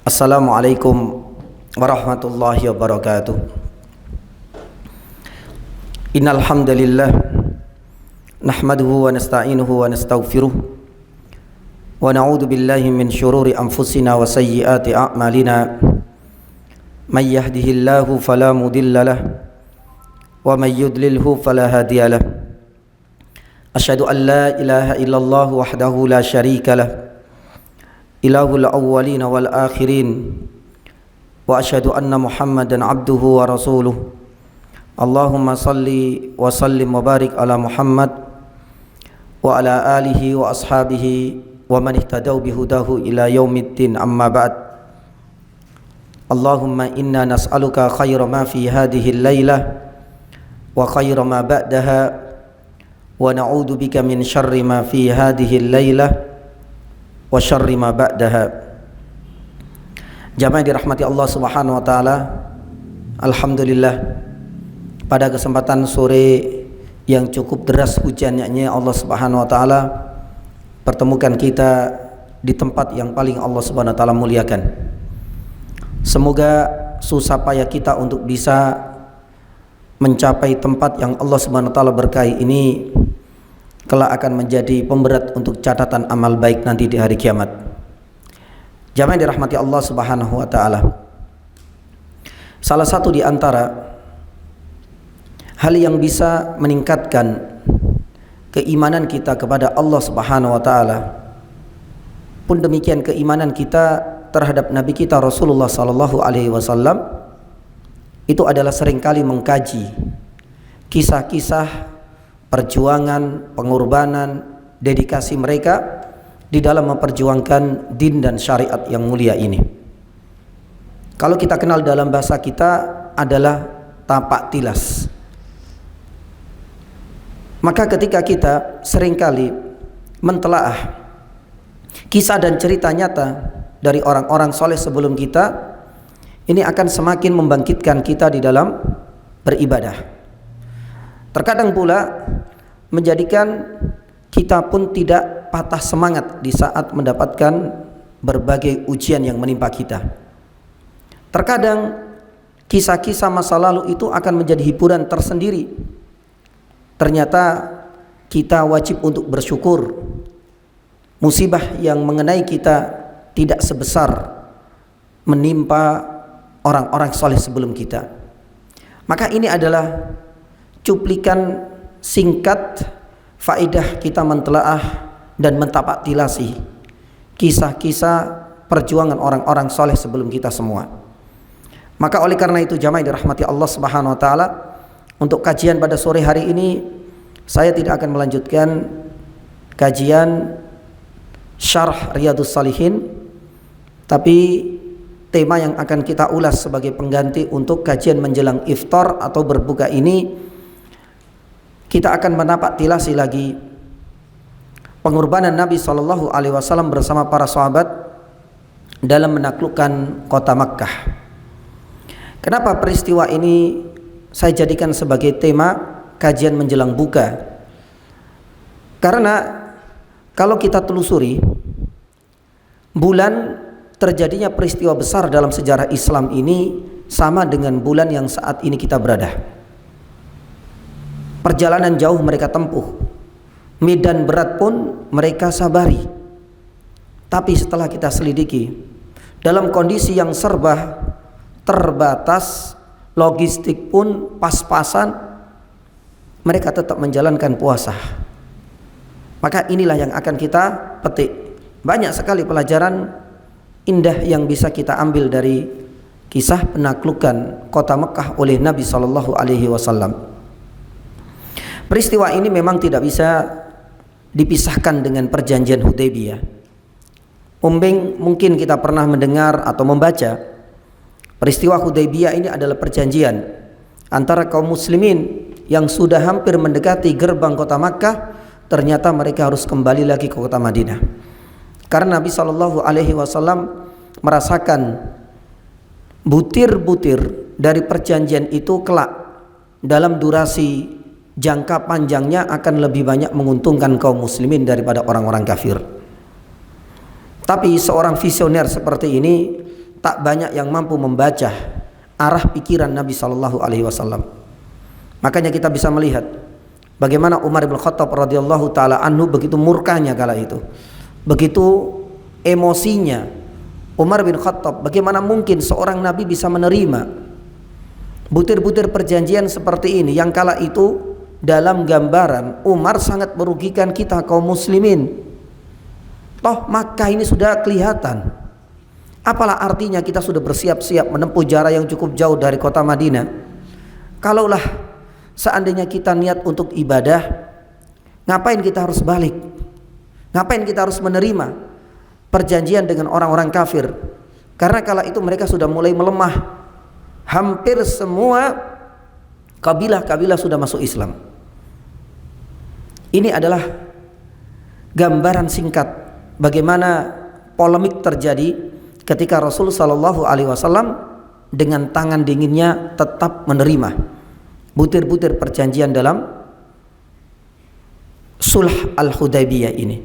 Assalamualaikum warahmatullahi wabarakatuh. Innal hamdalillah nahmaduhu wa nasta'inuhu wa nastaghfiruh wa na'udzu billahi min shururi anfusina wa sayyiati a'malina. May yahdihillahu fala mudilla lahu wa may yudlilhu fala hadiya lahu. Asyhadu an la ilaha illallah wahdahu la syarika lahu ilahul awwalin wal akhirin wa asyhadu anna Muhammadan abduhu wa rasuluh. Allahumma salli wa sallim wa barik ala Muhammad wa ala alihi wa ashabihi wa man ihtadaw bihudahu ila yaumiddin, amma ba'd. Allahumma inna nas'aluka khaira ma fi hadhihi al-lailah wa khaira ma ba'daha wa na'udzu bika min syarri ma fi hadhihi al-lailah wa syarri ma ba'daha. Jamaah dirahmati Allah Subhanahu wa taala, alhamdulillah pada kesempatan sore yang cukup deras hujannya Allah Subhanahu wa taala pertemukan kita di tempat yang paling Allah Subhanahu wa taala muliakan. Semoga susah payah kita untuk bisa mencapai tempat yang Allah Subhanahu wa taala berkahi ini kelak akan menjadi pemberat untuk catatan amal baik nanti di hari kiamat. Jamaah yang dirahmati Allah Subhanahu wa taala, salah satu di antara hal yang bisa meningkatkan keimanan kita kepada Allah Subhanahu wa taala, pun demikian keimanan kita terhadap Nabi kita Rasulullah sallallahu alaihi wasallam, itu adalah seringkali mengkaji kisah-kisah perjuangan, pengorbanan, dedikasi mereka di dalam memperjuangkan din dan syariat yang mulia ini. Kalau kita kenal dalam bahasa kita adalah tapak tilas. Maka ketika kita seringkali mentelaah kisah dan cerita nyata dari orang-orang soleh sebelum kita, ini akan semakin membangkitkan kita di dalam beribadah. Terkadang pula menjadikan kita pun tidak patah semangat di saat mendapatkan berbagai ujian yang menimpa kita. Terkadang kisah-kisah masa lalu itu akan menjadi hiburan tersendiri. Ternyata kita wajib untuk bersyukur. Musibah yang mengenai kita tidak sebesar menimpa orang-orang soleh sebelum kita. Maka ini adalah cuplikan singkat faedah kita mentelaah dan mentapak tilasi kisah-kisah perjuangan orang-orang soleh sebelum kita semua. Maka oleh karena itu jamaah dirahmati Allah Subhanahu wa taala, untuk kajian pada sore hari ini saya tidak akan melanjutkan kajian syarah Riyadhus Shalihin, tapi tema yang akan kita ulas sebagai pengganti untuk kajian menjelang iftar atau berbuka ini, kita akan menapak tilasi lagi pengorbanan Nabi SAW bersama para sahabat dalam menaklukkan kota Makkah. Kenapa peristiwa ini saya jadikan sebagai tema kajian menjelang buka? Karena kalau kita telusuri bulan terjadinya peristiwa besar dalam sejarah Islam ini sama dengan bulan yang saat ini kita berada. Perjalanan jauh mereka tempuh, medan berat pun mereka sabari. Tapi setelah kita selidiki, dalam kondisi yang serba terbatas, logistik pun pas-pasan, mereka tetap menjalankan puasa. Maka inilah yang akan kita petik. Banyak sekali pelajaran indah yang bisa kita ambil dari kisah penaklukan kota Mekah oleh Nabi SAW. Peristiwa ini memang tidak bisa dipisahkan dengan perjanjian Hudaybiyah. Mungkin kita pernah mendengar atau membaca peristiwa Hudaybiyah ini adalah perjanjian antara kaum muslimin yang sudah hampir mendekati gerbang kota Makkah, ternyata mereka harus kembali lagi ke kota Madinah. Karena Nabi SAW merasakan butir-butir dari perjanjian itu kelak dalam durasi jangka panjangnya akan lebih banyak menguntungkan kaum muslimin daripada orang-orang kafir. Tapi seorang visioner seperti ini tak banyak yang mampu membaca arah pikiran Nabi Shallallahu Alaihi Wasallam. Makanya kita bisa melihat bagaimana Umar bin Khattab radhiyallahu taala anhu begitu murkanya kala itu, begitu emosinya Umar bin Khattab. Bagaimana mungkin seorang Nabi bisa menerima butir-butir perjanjian seperti ini yang kala itu dalam gambaran Umar sangat merugikan kita kaum muslimin. Toh Makkah ini sudah kelihatan, apalah artinya kita sudah bersiap-siap menempuh jarak yang cukup jauh dari kota Madinah. Kalaulah seandainya kita niat untuk ibadah, ngapain kita harus balik? Ngapain kita harus menerima perjanjian dengan orang-orang kafir? Karena kala itu mereka sudah mulai melemah. Hampir semua kabilah-kabilah sudah masuk Islam. Ini adalah gambaran singkat bagaimana polemik terjadi ketika Rasul Shallallahu Alaihi Wasallam dengan tangan dinginnya tetap menerima butir-butir perjanjian dalam Sulh Al-Hudaybiyah ini.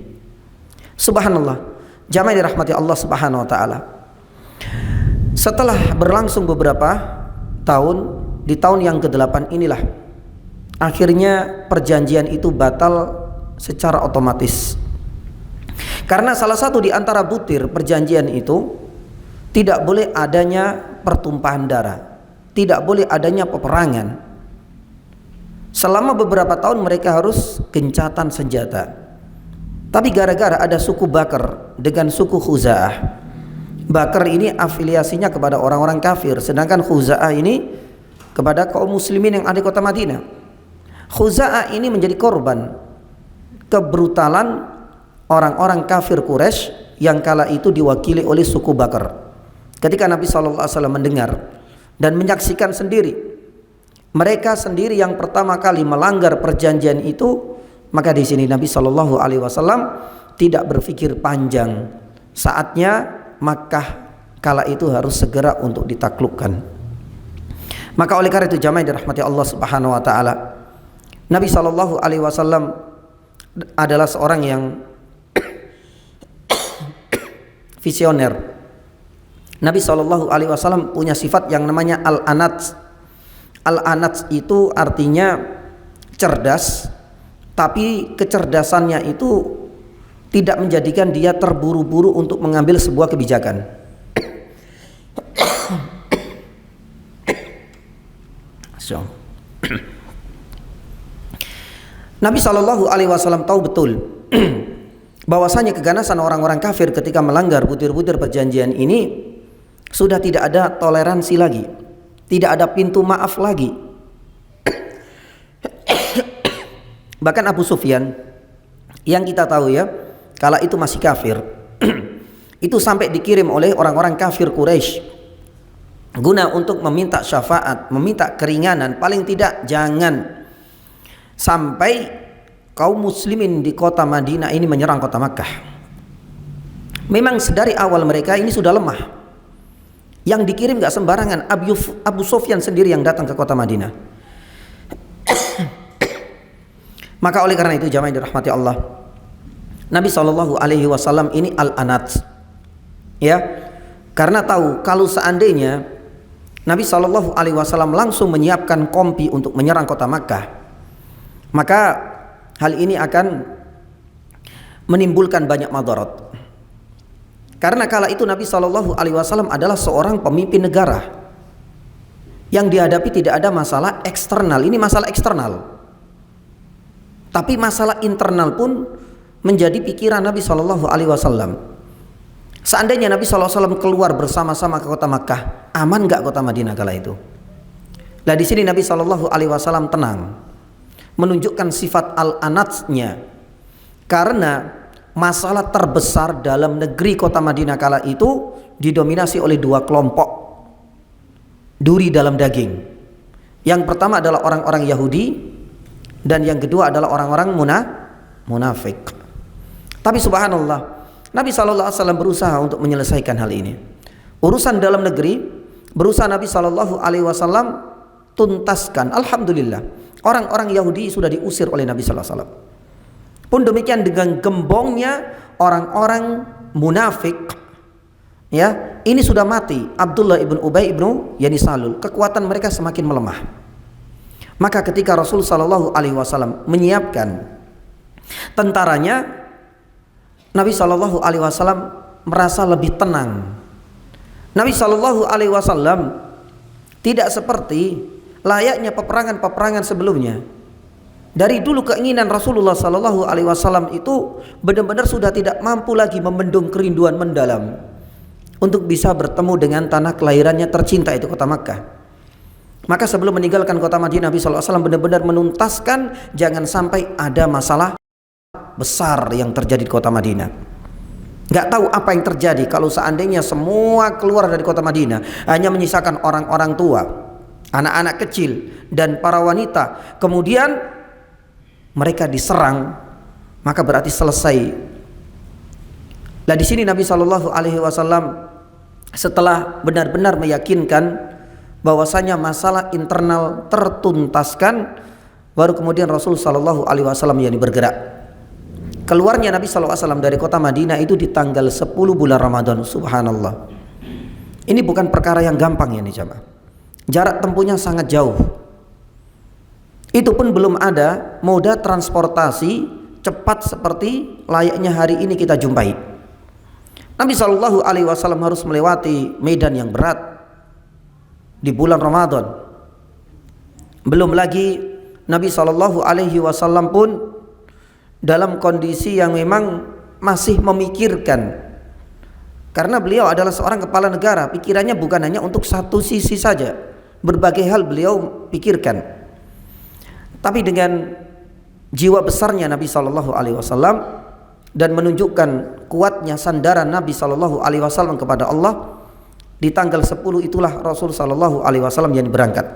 Subhanallah, jamaah dirahmati Allah Subhanahu Wa Taala. Setelah berlangsung beberapa tahun, di tahun yang ke-8 inilah akhirnya perjanjian itu batal secara otomatis. Karena salah satu di antara butir perjanjian itu tidak boleh adanya pertumpahan darah, tidak boleh adanya peperangan. Selama beberapa tahun mereka harus gencatan senjata. Tapi gara-gara ada suku Bakr dengan suku Khuza'ah. Bakr ini afiliasinya kepada orang-orang kafir, sedangkan Khuza'ah ini kepada kaum muslimin yang ada di kota Madinah. Khuza'ah ini menjadi korban kebrutalan orang-orang kafir Quraisy yang kala itu diwakili oleh suku Bakr. Ketika Nabi SAW mendengar dan menyaksikan sendiri, mereka sendiri yang pertama kali melanggar perjanjian itu, maka di sini Nabi SAW tidak berpikir panjang. Saatnya Makkah kala itu harus segera untuk ditaklukkan. Maka oleh karena itu jamaah dirahmati Allah Subhanahu Wa Taala, Nabi SAW adalah seorang yang visioner. Nabi SAW punya sifat yang namanya al-anats. Al-anats itu artinya cerdas, tapi kecerdasannya itu tidak menjadikan dia terburu-buru untuk mengambil sebuah kebijakan. Nabi SAW tahu betul bahwasanya keganasan orang-orang kafir ketika melanggar butir-butir perjanjian ini sudah tidak ada toleransi lagi, tidak ada pintu maaf lagi. Bahkan Abu Sufyan yang kita tahu ya, kala itu masih kafir, itu sampai dikirim oleh orang-orang kafir Quraisy guna untuk meminta syafaat, meminta keringanan, paling tidak jangan sampai kaum muslimin di kota Madinah ini menyerang kota Makkah. Memang sedari awal mereka ini sudah lemah. Yang dikirim gak sembarangan, Abu Sufyan sendiri yang datang ke kota Madinah. Maka oleh karena itu jamaah yang dirahmati Allah, Nabi SAW ini al-anat, ya, karena tahu kalau seandainya Nabi SAW langsung menyiapkan kompi untuk menyerang kota Makkah, maka hal ini akan menimbulkan banyak madarat. Karena kala itu Nabi SAW adalah seorang pemimpin negara yang dihadapi tidak ada masalah eksternal. Ini masalah eksternal, tapi masalah internal pun menjadi pikiran Nabi SAW. Seandainya Nabi SAW keluar bersama-sama ke kota Makkah, aman gak kota Madinah kala itu? Nah di sini Nabi SAW tenang, menunjukkan sifat al-anatsnya. Karena masalah terbesar dalam negeri kota Madinah kala itu didominasi oleh dua kelompok duri dalam daging. Yang pertama adalah orang-orang Yahudi, dan yang kedua adalah orang-orang munafik. Tapi subhanallah, Nabi SAW berusaha untuk menyelesaikan hal ini. Urusan dalam negeri berusaha Nabi SAW tuntaskan. Alhamdulillah, orang-orang Yahudi sudah diusir oleh Nabi SAW. Pun demikian dengan gembongnya orang-orang munafik Ya, ini sudah mati Abdullah ibn Ubay ibn Salul. Kekuatan mereka semakin melemah. Maka ketika Rasul sallallahu alaihi wasallam menyiapkan tentaranya, Nabi sallallahu alaihi wasallam merasa lebih tenang. Nabi sallallahu alaihi wasallam tidak seperti layaknya peperangan-peperangan sebelumnya. Dari dulu keinginan Rasulullah sallallahu alaihi wasallam itu benar-benar sudah tidak mampu lagi membendung kerinduan mendalam untuk bisa bertemu dengan tanah kelahirannya tercinta, itu kota Makkah. Maka sebelum meninggalkan kota Madinah, Nabi sallallahu alaihi wasallam benar-benar menuntaskan jangan sampai ada masalah besar yang terjadi di kota Madinah. Gak tahu apa yang terjadi kalau seandainya semua keluar dari kota Madinah, hanya menyisakan orang-orang tua, anak-anak kecil, dan para wanita. Kemudian mereka diserang, maka berarti selesai. Nah, di sini Nabi Shallallahu Alaihi Wasallam setelah benar-benar meyakinkan bahwasanya masalah internal tertuntaskan, baru kemudian Rasul Shallallahu Alaihi Wasallam yang bergerak. Keluarnya Nabi SAW dari kota Madinah itu di tanggal 10 bulan Ramadan. Subhanallah. Ini bukan perkara yang gampang ya nih jamaah. Jarak tempuhnya sangat jauh. Itu pun belum ada moda transportasi cepat seperti layaknya hari ini kita jumpai. Nabi SAW harus melewati medan yang berat di bulan Ramadan. Belum lagi Nabi SAW pun dalam kondisi yang memang masih memikirkan, karena beliau adalah seorang kepala negara, pikirannya bukan hanya untuk satu sisi saja, berbagai hal beliau pikirkan. Tapi dengan jiwa besarnya Nabi SAW dan menunjukkan kuatnya sandaran Nabi SAW kepada Allah, di tanggal 10 itulah Rasul SAW yang berangkat.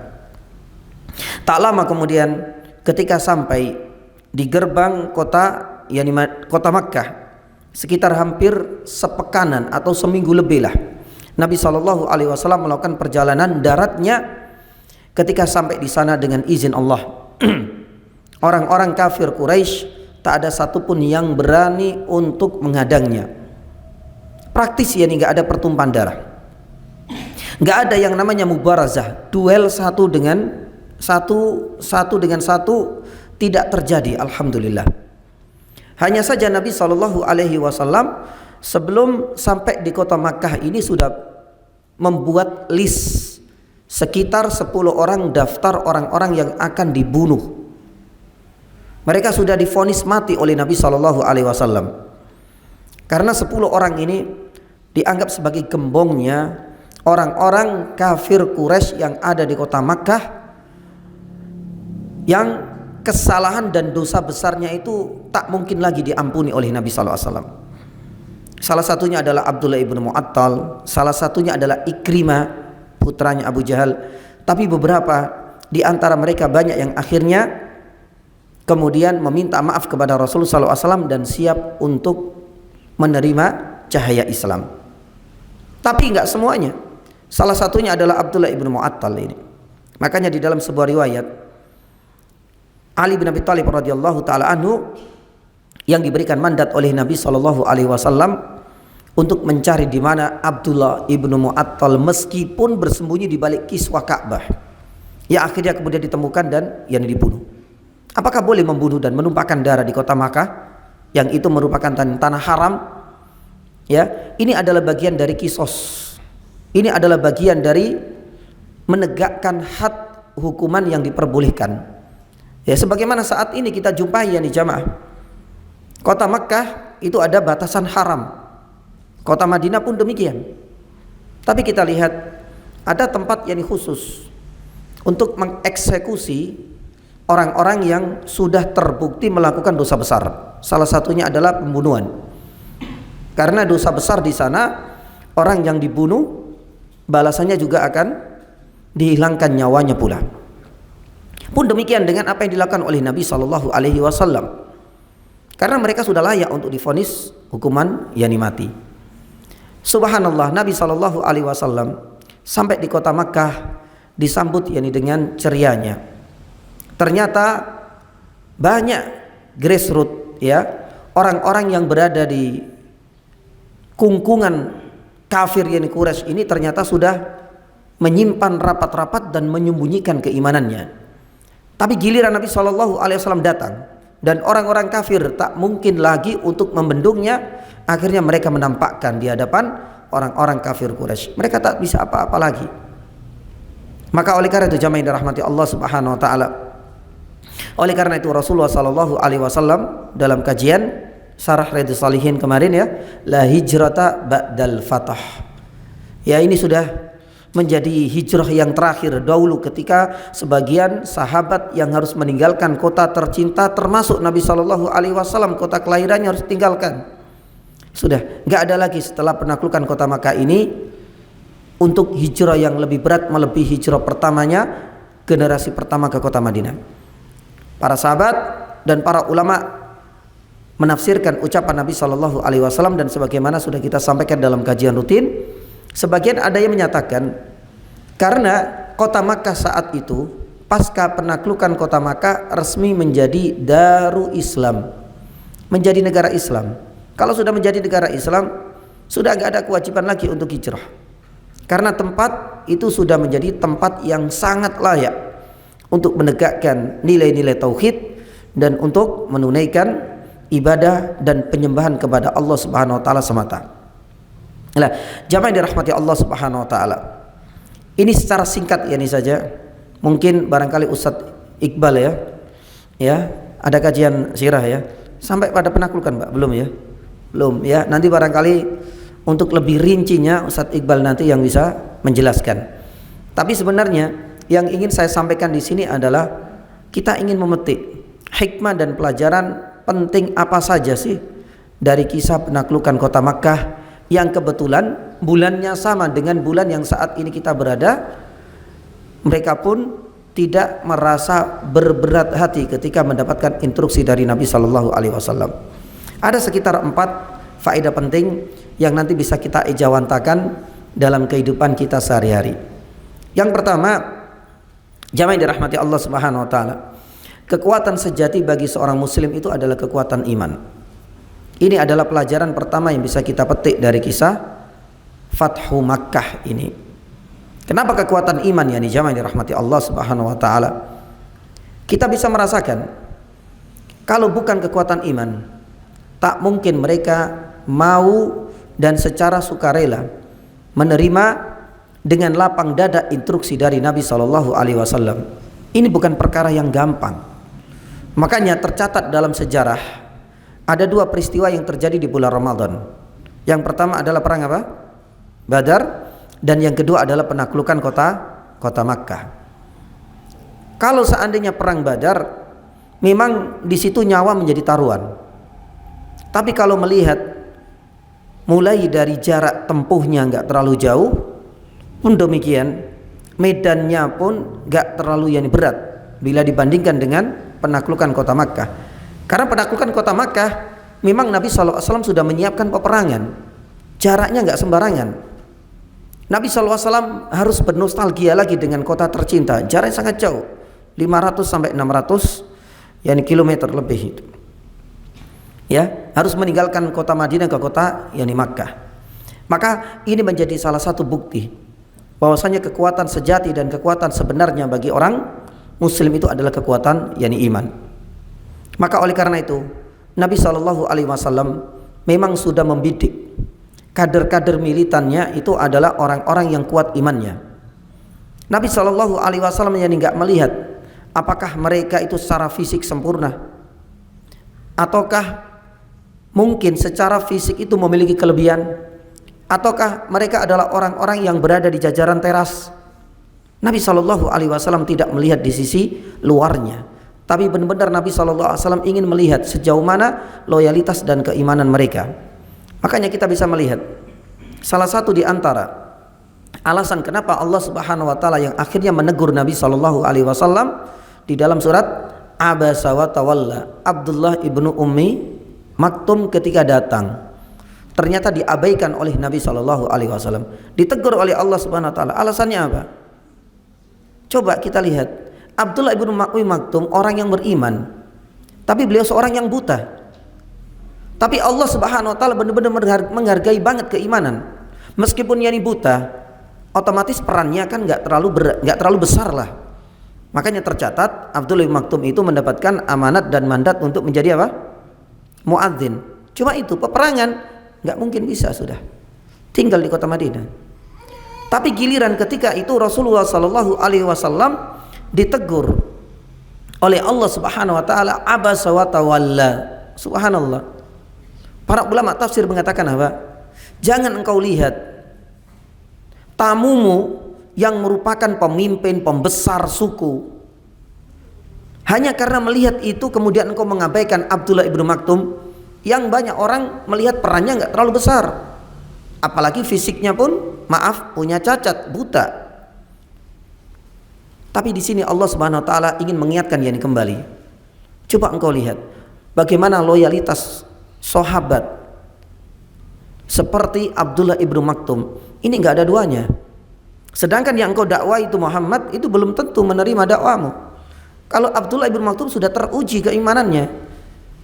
Tak lama kemudian ketika sampai di gerbang kota, yakni kota Makkah, sekitar hampir sepekanan atau seminggu lebih lah, Nabi SAW melakukan perjalanan daratnya. Ketika sampai di sana dengan izin Allah, orang-orang kafir Quraisy tak ada satupun yang berani untuk menghadangnya. Praktis ya, nggak ada pertumpahan darah, nggak ada yang namanya mubarazah, duel satu dengan satu, tidak terjadi. Alhamdulillah. Hanya saja Nabi SAW sebelum sampai di kota Makkah ini sudah membuat list sekitar 10 orang, daftar orang-orang yang akan dibunuh. Mereka sudah divonis mati oleh Nabi SAW, karena 10 orang ini dianggap sebagai gembongnya orang-orang kafir Quraisy yang ada di kota Makkah, yang kesalahan dan dosa besarnya itu tak mungkin lagi diampuni oleh Nabi SAW. Salah satunya adalah Abdullah ibn Mu'attal, salah satunya adalah Ikrimah, putranya Abu Jahal. Tapi beberapa di antara mereka banyak yang akhirnya kemudian meminta maaf kepada Rasulullah SAW dan siap untuk menerima cahaya Islam. Tapi enggak semuanya. Salah satunya adalah Abdullah ibn Mu'attal ini. Makanya di dalam sebuah riwayat, Ali bin Abi Thalib radhiyallahu taala anhu yang diberikan mandat oleh Nabi sallallahu alaihi wasallam untuk mencari di mana Abdullah ibnu Mu'attal meskipun bersembunyi di balik kiswah Ka'bah, ya akhirnya kemudian ditemukan dan yang dibunuh. Apakah boleh membunuh dan menumpahkan darah di kota Makkah yang itu merupakan tanah haram? Ya, ini adalah bagian dari kisos. Ini adalah bagian dari menegakkan had hukuman yang diperbolehkan. Ya, sebagaimana saat ini kita jumpai ya nih jamaah, kota Makkah itu ada batasan haram, kota Madinah pun demikian. Tapi kita lihat ada tempat yang khusus untuk mengeksekusi orang-orang yang sudah terbukti melakukan dosa besar. Salah satunya adalah pembunuhan. Karena dosa besar di sana, orang yang dibunuh balasannya juga akan dihilangkan nyawanya pula. Pun demikian dengan apa yang dilakukan oleh Nabi Shallallahu Alaihi Wasallam, karena mereka sudah layak untuk divonis hukuman yakni mati. Subhanallah, Nabi Shallallahu Alaihi Wasallam sampai di kota Makkah disambut yakni dengan cerianya. Ternyata banyak grassroots, ya, orang-orang yang berada di kungkungan kafir yakni Quraisy ini ternyata sudah menyimpan rapat-rapat dan menyembunyikan keimanannya. Tapi giliran Nabi SAW datang dan orang-orang kafir tak mungkin lagi untuk membendungnya, akhirnya mereka menampakkan di hadapan orang-orang kafir Quraisy. Mereka tak bisa apa-apa lagi. Maka oleh karena itu jamaah yang dirahmati Allah Subhanahu wa taala, oleh karena itu Rasulullah SAW dalam kajian Syarah Riyadhus Shalihin kemarin ya, la hijrata ba'dal fatah. Ya, ini sudah menjadi hijrah yang terakhir. Dahulu ketika sebagian sahabat yang harus meninggalkan kota tercinta, termasuk Nabi SAW, kota kelahirannya harus tinggalkan. Sudah nggak ada lagi setelah penaklukan kota Makkah ini untuk hijrah yang lebih berat melebihi hijrah pertamanya, generasi pertama ke kota Madinah. Para sahabat dan para ulama menafsirkan ucapan Nabi SAW dan sebagaimana sudah kita sampaikan dalam kajian rutin, sebagian ada yang menyatakan karena kota Makkah saat itu pasca penaklukan kota Makkah resmi menjadi Daru Islam, menjadi negara Islam. Kalau sudah menjadi negara Islam, sudah nggak ada kewajiban lagi untuk hijrah, karena tempat itu sudah menjadi tempat yang sangat layak untuk menegakkan nilai-nilai tauhid dan untuk menunaikan ibadah dan penyembahan kepada Allah Subhanahu wa taala semata. Nah, jamaah yang dirahmati Allah Subhanahu wa taala, ini secara singkat ya ini saja. Mungkin barangkali Ustadz Iqbal ya ada kajian sirah ya sampai pada penaklukan Pak, belum ya, nanti barangkali untuk lebih rincinya Ustadz Iqbal nanti yang bisa menjelaskan. Tapi sebenarnya yang ingin saya sampaikan di sini adalah kita ingin memetik hikmah dan pelajaran penting apa saja sih dari kisah penaklukan kota Makkah yang kebetulan bulannya sama dengan bulan yang saat ini kita berada. Mereka pun tidak merasa berberat hati ketika mendapatkan instruksi dari Nabi Shallallahu Alaihi Wasallam. Ada sekitar 4 faedah penting yang nanti bisa kita ejawantakan dalam kehidupan kita sehari-hari. Yang pertama, jamaah yang dirahmati Allah Subhanahu wa taala, kekuatan sejati bagi seorang muslim itu adalah kekuatan iman. Ini adalah pelajaran pertama yang bisa kita petik dari kisah Fathu Makkah ini. Kenapa kekuatan iman ya nih jamaah yang dirahmati Allah Subhanahu wa taala? Kita bisa merasakan kalau bukan kekuatan iman, tak mungkin mereka mau dan secara sukarela menerima dengan lapang dada instruksi dari Nabi Shallallahu Alaihi Wasallam. Ini bukan perkara yang gampang. Makanya tercatat dalam sejarah ada 2 peristiwa yang terjadi di bulan Ramadan. Yang pertama adalah perang apa? Badar, dan yang kedua adalah penaklukan kota Makkah. Kalau seandainya perang Badar, memang di situ nyawa menjadi taruhan. Tapi kalau melihat mulai dari jarak tempuhnya nggak terlalu jauh, pun demikian medannya pun nggak terlalu berat bila dibandingkan dengan penaklukan kota Makkah. Karena penaklukan kota Makkah memang Nabi SAW sudah menyiapkan peperangan, jaraknya nggak sembarangan. Nabi SAW harus bernostalgia lagi dengan kota tercinta, jaraknya sangat jauh, 500 sampai 600 kilometer lebih itu. Ya, harus meninggalkan kota Madinah ke kota Makkah. Maka ini menjadi salah satu bukti bahwasanya kekuatan sejati dan kekuatan sebenarnya bagi orang muslim itu adalah kekuatan iman. Maka oleh karena itu Nabi SAW memang sudah membidik kader-kader militannya itu adalah orang-orang yang kuat imannya. Nabi SAW nggak melihat apakah mereka itu secara fisik sempurna, ataukah mungkin secara fisik itu memiliki kelebihan, ataukah mereka adalah orang-orang yang berada di jajaran teras. Nabi SAW tidak melihat di sisi luarnya, tapi benar-benar Nabi SAW ingin melihat sejauh mana loyalitas dan keimanan mereka. Makanya kita bisa melihat salah satu di antara alasan kenapa Allah Subhanahu wa taala yang akhirnya menegur Nabi SAW di dalam surat Abasa wa Tawalla, Abdullah ibnu Ummi Maktum ketika datang ternyata diabaikan oleh Nabi SAW, ditegur oleh Allah Subhanahu wa taala. Alasannya apa? Coba kita lihat, Abdullah ibnu Ummi Maktum orang yang beriman, tapi beliau seorang yang buta. Tapi Allah Subhanahu wa taala benar-benar menghargai banget keimanan. Meskipun yani buta, otomatis perannya kan nggak terlalu besar lah. Makanya tercatat Abdullah bin Maktum itu mendapatkan amanat dan mandat untuk menjadi apa? Muadzin. Cuma itu peperangan nggak mungkin bisa, sudah tinggal di kota Madinah. Tapi giliran ketika itu Rasulullah Sallallahu Alaihi Wasallam ditegur oleh Allah Subhanahu Wa Taala, abasa wa tawalla. Subhanallah. Para ulama tafsir mengatakan apa? Jangan engkau lihat tamumu yang merupakan pemimpin pembesar suku, hanya karena melihat itu kemudian engkau mengabaikan Abdullah ibnu Maktum yang banyak orang melihat perannya nggak terlalu besar, apalagi fisiknya pun maaf punya cacat, buta. Tapi di sini Allah Subhanahu Wa Taala ingin mengingatkan yani kembali. Coba engkau lihat bagaimana loyalitas sahabat seperti Abdullah ibnu Maktum ini nggak ada duanya. Sedangkan yang engkau dakwah itu Muhammad itu belum tentu menerima dakwamu. Kalau Abdullah ibnu Maktum sudah teruji keimanannya,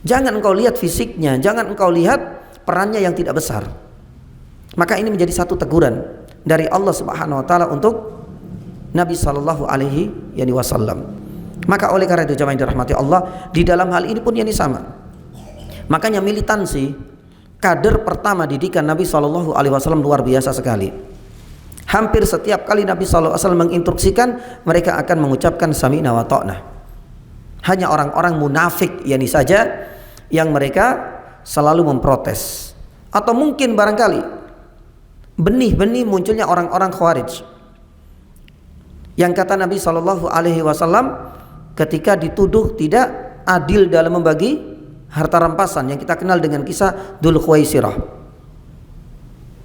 jangan engkau lihat fisiknya, jangan engkau lihat perannya yang tidak besar. Maka ini menjadi satu teguran dari Allah Subhanahu Wa Taala untuk Nabi Sallallahu Alaihi Wasallam. Maka oleh karena itu jamaah yang dirahmati Allah, di dalam hal ini pun yang sama. Makanya militansi kader pertama didikan Nabi Sallallahu Alaihi Wasallam luar biasa sekali. Hampir setiap kali Nabi SAW menginstruksikan, mereka akan mengucapkan sami'na wa ta'na. Hanya orang-orang munafik yani saja yang mereka selalu memprotes. Atau mungkin barangkali benih-benih munculnya orang-orang Khawarij yang kata Nabi SAW ketika dituduh tidak adil dalam membagi harta rampasan, yang kita kenal dengan kisah Dzul Khuwaisirah.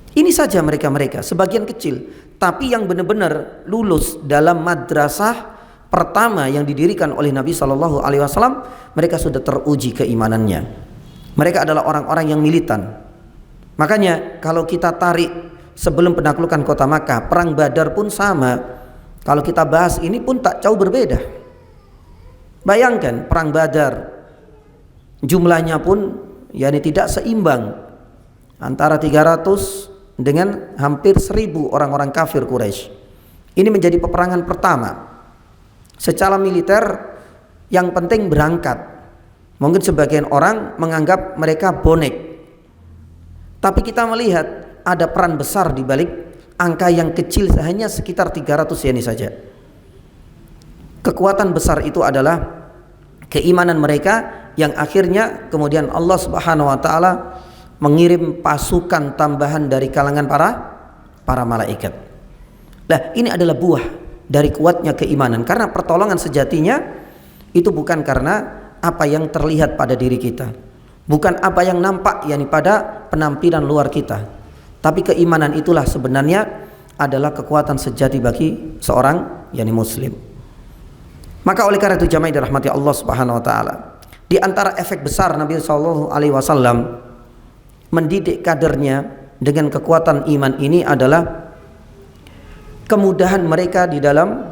Ini saja mereka sebagian kecil, tapi yang benar-benar lulus dalam madrasah pertama yang didirikan oleh Nabi Shallallahu Alaihi Wasallam, mereka sudah teruji keimanannya. Mereka adalah orang-orang yang militan. Makanya kalau kita tarik sebelum penaklukan kota Makkah, perang Badar pun sama. Kalau kita bahas ini pun tak jauh berbeda. Bayangkan perang Badar, jumlahnya pun yakni tidak seimbang antara 300 dengan hampir 1000 orang-orang kafir Quraisy. Ini menjadi peperangan pertama. Secara militer yang penting berangkat. Mungkin sebagian orang menganggap mereka bonek. Tapi kita melihat ada peran besar di balik angka yang kecil hanya sekitar 300 yani saja. Kekuatan besar itu adalah keimanan mereka yang akhirnya kemudian Allah Subhanahu Wa Taala mengirim pasukan tambahan dari kalangan para malaikat. Nah, ini adalah buah dari kuatnya keimanan, karena pertolongan sejatinya itu bukan karena apa yang terlihat pada diri kita, bukan apa yang nampak yakni pada penampilan luar kita, tapi keimanan itulah sebenarnya adalah kekuatan sejati bagi seorang yakni muslim. Maka oleh karena itu jamaah dirahmati Allah Subhanahu Wa Taala, di antara efek besar Nabi Sallallahu Alaihi Wasallam mendidik kadernya dengan kekuatan iman ini adalah kemudahan mereka di dalam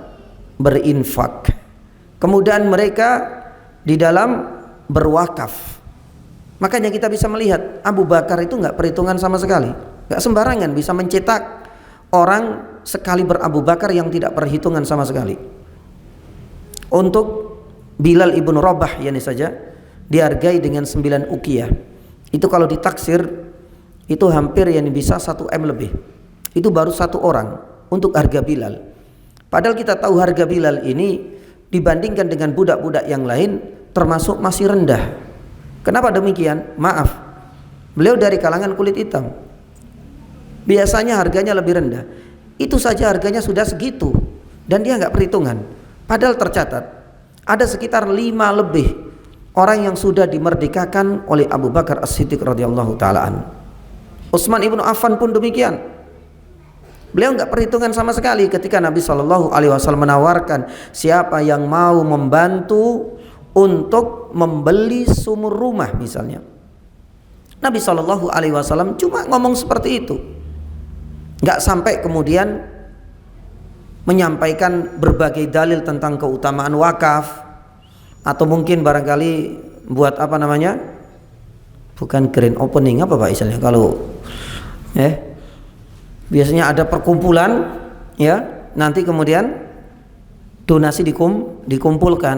berinfak, kemudahan mereka di dalam berwakaf. Makanya kita bisa melihat Abu Bakar itu nggak perhitungan sama sekali, nggak sembarangan bisa mencetak orang sekali Abu Bakar yang tidak perhitungan sama sekali. Untuk Bilal ibnu Rabah yani saja dihargai dengan 9 uqiyah. Itu kalau ditaksir itu hampir yang bisa 1 M lebih. Itu baru 1 orang untuk harga Bilal. Padahal kita tahu harga Bilal ini dibandingkan dengan budak-budak yang lain termasuk masih rendah. Kenapa demikian? Maaf, beliau dari kalangan kulit hitam, biasanya harganya lebih rendah. Itu saja harganya sudah segitu dan dia nggak perhitungan. Padahal tercatat ada sekitar 5 lebih orang yang sudah dimerdekakan oleh Abu Bakar As-Siddiq radhiyallahu taala an. Utsman ibnu Affan pun demikian. Beliau enggak perhitungan sama sekali ketika Nabi Shallallahu Alaihi Wasallam menawarkan siapa yang mau membantu untuk membeli sumur rumah misalnya. Nabi Shallallahu Alaihi Wasallam cuma ngomong seperti itu, enggak sampai kemudian menyampaikan berbagai dalil tentang keutamaan wakaf. Atau mungkin barangkali buat apa namanya, bukan grand opening, apa Pak istilahnya kalau Biasanya ada perkumpulan, ya, nanti kemudian donasi dikumpulkan.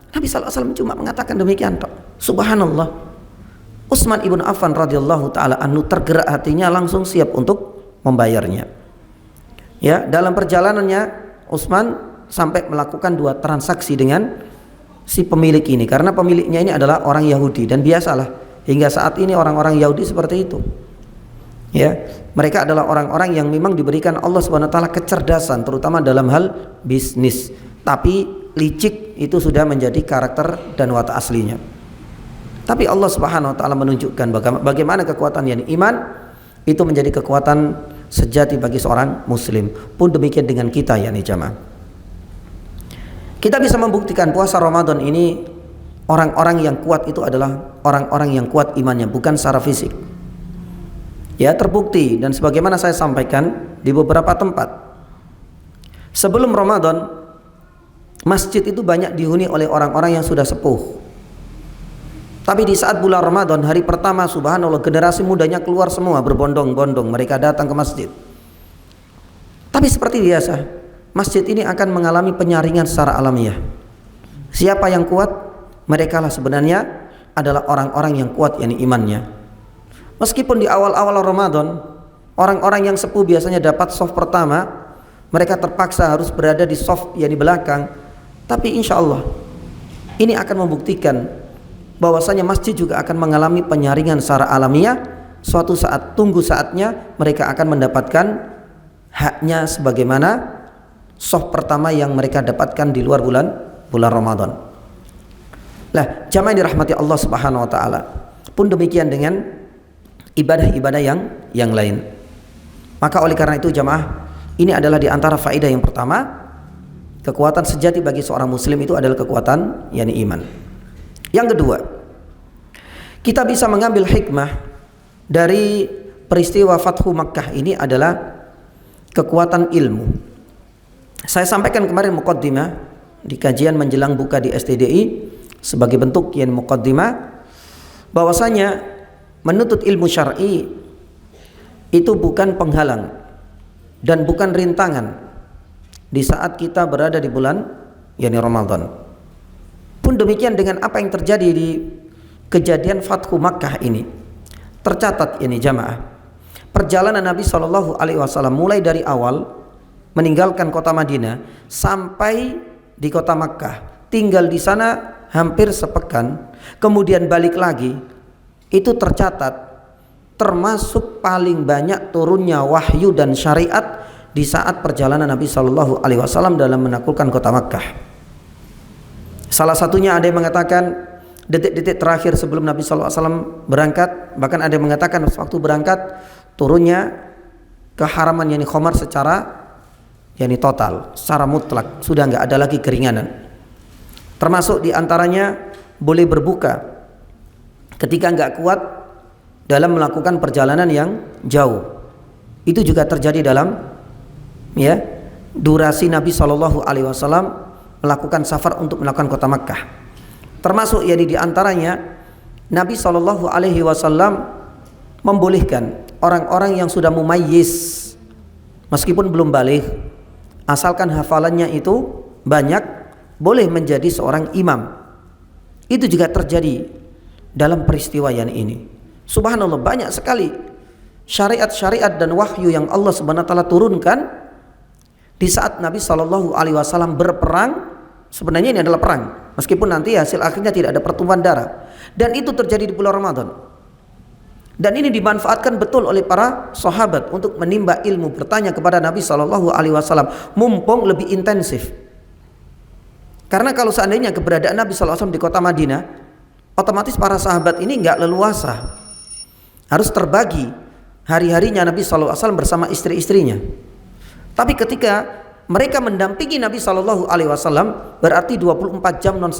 Nabi SAW cuma mengatakan demikian tok. Subhanallah. Utsman ibn Affan radhiyallahu taala anhu tergerak hatinya, langsung siap untuk membayarnya. Ya, dalam perjalanannya Utsman sampai melakukan 2 transaksi dengan si pemilik ini, karena pemiliknya ini adalah orang Yahudi, dan biasalah hingga saat ini orang-orang Yahudi seperti itu. Ya, mereka adalah orang-orang yang memang diberikan Allah Subhanahu wa taala kecerdasan terutama dalam hal bisnis, tapi licik itu sudah menjadi karakter dan watak aslinya. Tapi Allah Subhanahu wa taala menunjukkan bagaimana kekuatan yang iman itu menjadi kekuatan sejati bagi seorang muslim. Pun demikian dengan kita, yakni jamaah. Kita bisa membuktikan puasa Ramadan ini orang-orang yang kuat itu adalah orang-orang yang kuat imannya, bukan secara fisik. Ya, terbukti dan sebagaimana saya sampaikan di beberapa tempat. Sebelum Ramadan, masjid itu banyak dihuni oleh orang-orang yang sudah sepuh. Tapi di saat bulan Ramadan, hari pertama, subhanallah, generasi mudanya keluar semua berbondong-bondong, mereka datang ke masjid. Tapi seperti biasa, masjid ini akan mengalami penyaringan secara alamiah. Siapa yang kuat? Mereka lah sebenarnya adalah orang-orang yang kuat, yakni imannya. Meskipun di awal-awal Ramadan, orang-orang yang sepuh biasanya dapat soft pertama, mereka terpaksa harus berada di soft yang di belakang. Tapi insya Allah ini akan membuktikan bahwasanya masjid juga akan mengalami penyaringan secara alamiah. Suatu saat, tunggu saatnya, mereka akan mendapatkan haknya sebagaimana soft pertama yang mereka dapatkan di luar bulan Ramadan. Lah, jamaah yang dirahmati Allah Subhanahu wa taala. Pun demikian dengan ibadah-ibadah yang lain. Maka oleh karena itu jamaah, ini adalah di antara faedah yang pertama, kekuatan sejati bagi seorang muslim itu adalah kekuatan yakni iman. Yang kedua, kita bisa mengambil hikmah dari peristiwa Fathu Makkah ini adalah kekuatan ilmu. Saya sampaikan kemarin muqaddimah di kajian menjelang buka di STDI sebagai bentuk yang muqaddimah, bahwasanya menuntut ilmu syar'i itu bukan penghalang dan bukan rintangan di saat kita berada di bulan yakni Ramadan. Pun demikian dengan apa yang terjadi di kejadian Fathu Makkah ini. Tercatat ini jamaah, perjalanan Nabi Shallallahu Alaihi Wasallam mulai dari awal meninggalkan kota Madinah sampai di kota Makkah, tinggal di sana hampir sepekan, kemudian balik lagi. Itu tercatat termasuk paling banyak turunnya wahyu dan syariat di saat perjalanan Nabi Shallallahu Alaihi Wasallam dalam menaklukkan kota Makkah. Salah satunya ada yang mengatakan detik-detik terakhir sebelum Nabi Shallallahu Alaihi Wasallam berangkat, bahkan ada yang mengatakan waktu berangkat turunnya keharaman yakni khamar secara yakni total, secara mutlak, sudah nggak ada lagi keringanan. Termasuk diantaranya boleh berbuka ketika nggak kuat dalam melakukan perjalanan yang jauh. Itu juga terjadi dalam ya durasi Nabi Shallallahu Alaihi Wasallam melakukan safar untuk melakukan kota Makkah. Termasuk ya di antaranya Nabi Shallallahu Alaihi Wasallam membolehkan orang-orang yang sudah mumayyiz meskipun belum baligh, asalkan hafalannya itu banyak, boleh menjadi seorang imam. Itu juga terjadi dalam peristiwa yang ini. Subhanallah, banyak sekali syariat-syariat dan wahyu yang Allah Subhanahu wa taala turunkan di saat Nabi Shallallahu Alaihi Wasallam berperang. Sebenarnya ini adalah perang, meskipun nanti hasil akhirnya tidak ada pertumpahan darah, dan itu terjadi di bulan Ramadan. Dan ini dimanfaatkan betul oleh para sahabat untuk menimba ilmu, bertanya kepada Nabi Shallallahu Alaihi Wasallam, mumpung lebih intensif. Karena kalau seandainya keberadaan Nabi Shallallahu Alaihi Wasallam di kota Madinah, otomatis para sahabat ini nggak leluasa, harus terbagi hari-harinya Nabi Shallallahu Alaihi Wasallam bersama istri-istrinya. Tapi ketika mereka mendampingi Nabi Shallallahu Alaihi Wasallam, berarti 24 jam non